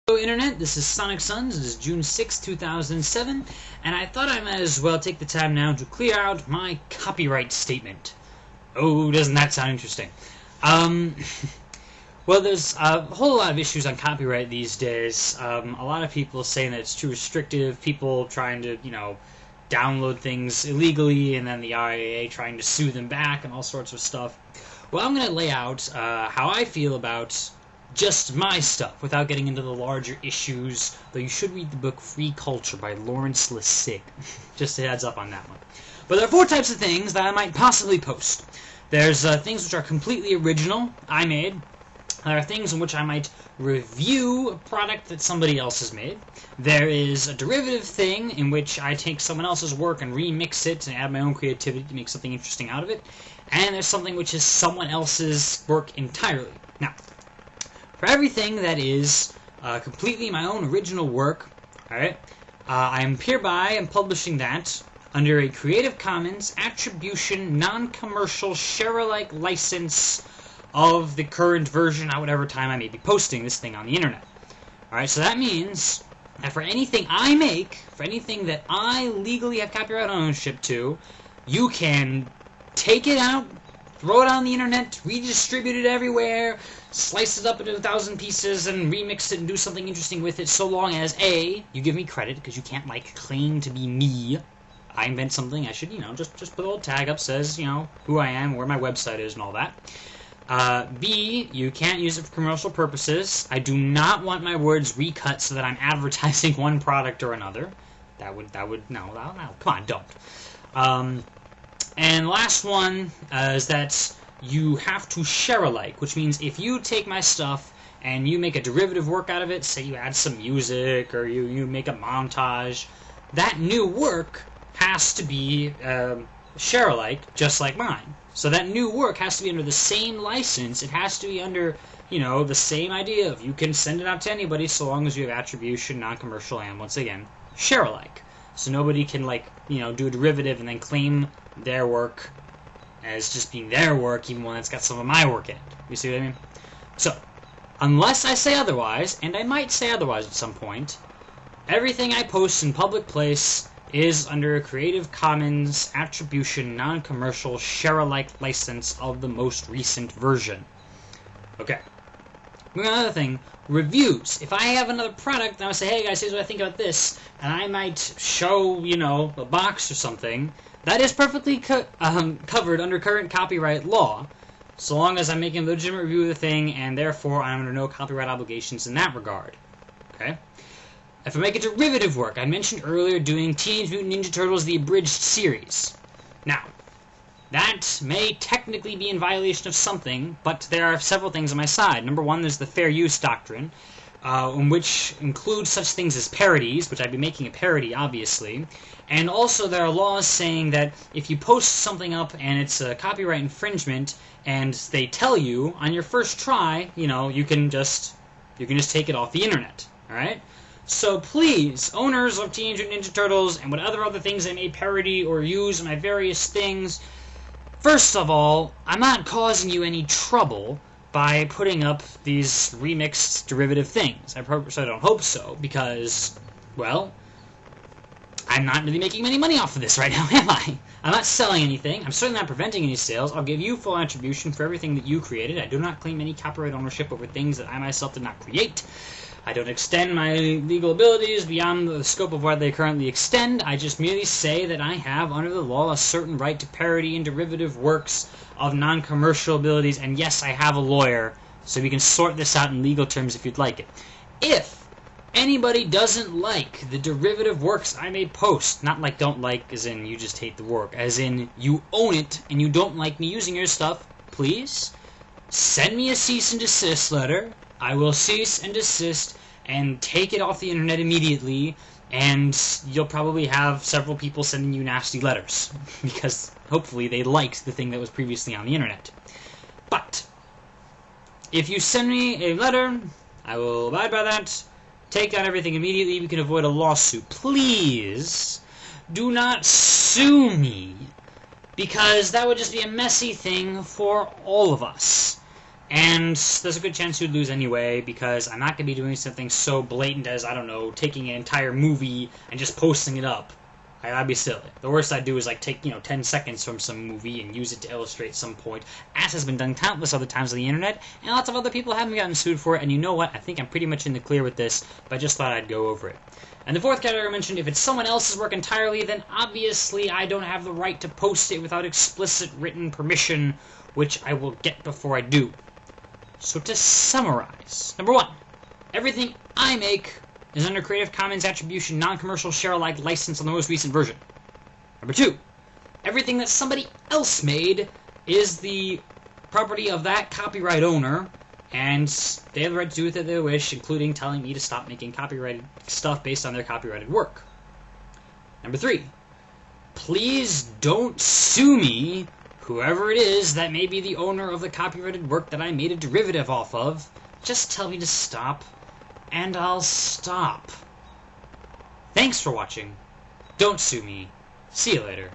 Hello Internet, this is Sonicsuns. It is June 6, 2007, and I thought I might as well take the time now to clear out my copyright statement. Oh, doesn't that sound interesting? Well, there's a whole lot of issues on copyright these days. A lot of people saying that it's too restrictive, people trying to, download things illegally, and then the RIAA trying to sue them back, and all sorts of stuff. Well, I'm going to lay out how I feel about just my stuff, without getting into the larger issues, though you should read the book Free Culture by Lawrence Lessig. Just a heads up on that one. But there are four types of things that I might possibly post. There's things which are completely original, I made. There are things in which I might review a product that somebody else has made. There is a derivative thing in which I take someone else's work and remix it and add my own creativity to make something interesting out of it. And there's something which is someone else's work entirely. Now, for everything that is completely my own original work, alright, I'm hereby publishing that under a Creative Commons Attribution Non-Commercial Share-alike license of the current version at whatever time I may be posting this thing on the internet. Alright, so that means that for anything I make, for anything that I legally have copyright ownership to, you can take it out, throw it on the internet, redistribute it everywhere, slice it up into 1,000 pieces, and remix it and do something interesting with it, so long as, A, you give me credit, because you can't, claim to be me. I invent something, I should, just put a little tag up, says, who I am, where my website is, and all that. B, you can't use it for commercial purposes. I do not want my words recut so that I'm advertising one product or another. No, come on, don't. And last one is that you have to share alike, which means if you take my stuff and you make a derivative work out of it, say you add some music or you make a montage, that new work has to be share alike, just like mine. So that new work has to be under the same license. It has to be under, the same idea of you can send it out to anybody so long as you have attribution, non-commercial, and once again, share alike. So nobody can, do a derivative and then claim their work as just being their work, even when it's got some of my work in it. You see what I mean? So, unless I say otherwise, and I might say otherwise at some point, everything I post in public place is under a Creative Commons Attribution Non-Commercial Share-alike license of the most recent version. Okay. Another thing, reviews. If I have another product and I say, hey guys, here's what I think about this, and I might show, a box or something, that is perfectly covered under current copyright law, so long as I'm making a legitimate review of the thing, and therefore I'm under no copyright obligations in that regard. Okay? If I make a derivative work, I mentioned earlier doing Teenage Mutant Ninja Turtles the Abridged series. Now, that may technically be in violation of something, but there are several things on my side. Number one, there's the fair use doctrine, which includes such things as parodies, which I'd be making a parody, obviously. And also there are laws saying that if you post something up and it's a copyright infringement, and they tell you on your first try, you can just take it off the internet. Alright? So please, owners of Teenage Mutant Ninja Turtles and what other things I may parody or use in my various things, first of all, I'm not causing you any trouble by putting up these remixed derivative things. I don't hope so, because, well, I'm not really making any money off of this right now, am I? I'm not selling anything. I'm certainly not preventing any sales. I'll give you full attribution for everything that you created. I do not claim any copyright ownership over things that I myself did not create. I don't extend my legal abilities beyond the scope of what they currently extend. I just merely say that I have, under the law, a certain right to parody and derivative works of non-commercial abilities, and yes, I have a lawyer, so we can sort this out in legal terms if you'd like it. If anybody doesn't like the derivative works I may post, not like don't like as in you just hate the work, as in you own it and you don't like me using your stuff, please send me a cease and desist letter. I will cease and desist and take it off the internet immediately, and you'll probably have several people sending you nasty letters, because hopefully they liked the thing that was previously on the internet. But if you send me a letter, I will abide by that, take down everything immediately, we can avoid a lawsuit. Please do not sue me, because that would just be a messy thing for all of us. And there's a good chance you'd lose anyway, because I'm not going to be doing something so blatant as, I don't know, taking an entire movie and just posting it up. That'd be silly. The worst I'd do is, like, take, 10 seconds from some movie and use it to illustrate some point, as has been done countless other times on the internet, and lots of other people haven't gotten sued for it, and you know what? I think I'm pretty much in the clear with this, but I just thought I'd go over it. And the fourth category I mentioned, if it's someone else's work entirely, then obviously I don't have the right to post it without explicit written permission, which I will get before I do. So to summarize, number 1, everything I make is under Creative Commons Attribution Non-Commercial Share-alike license on the most recent version. Number 2, everything that somebody else made is the property of that copyright owner, and they have the right to do with it they wish, including telling me to stop making copyrighted stuff based on their copyrighted work. Number 3, please don't sue me, whoever it is that may be the owner of the copyrighted work that I made a derivative off of. Just tell me to stop, and I'll stop. Thanks for watching. Don't sue me. See you later.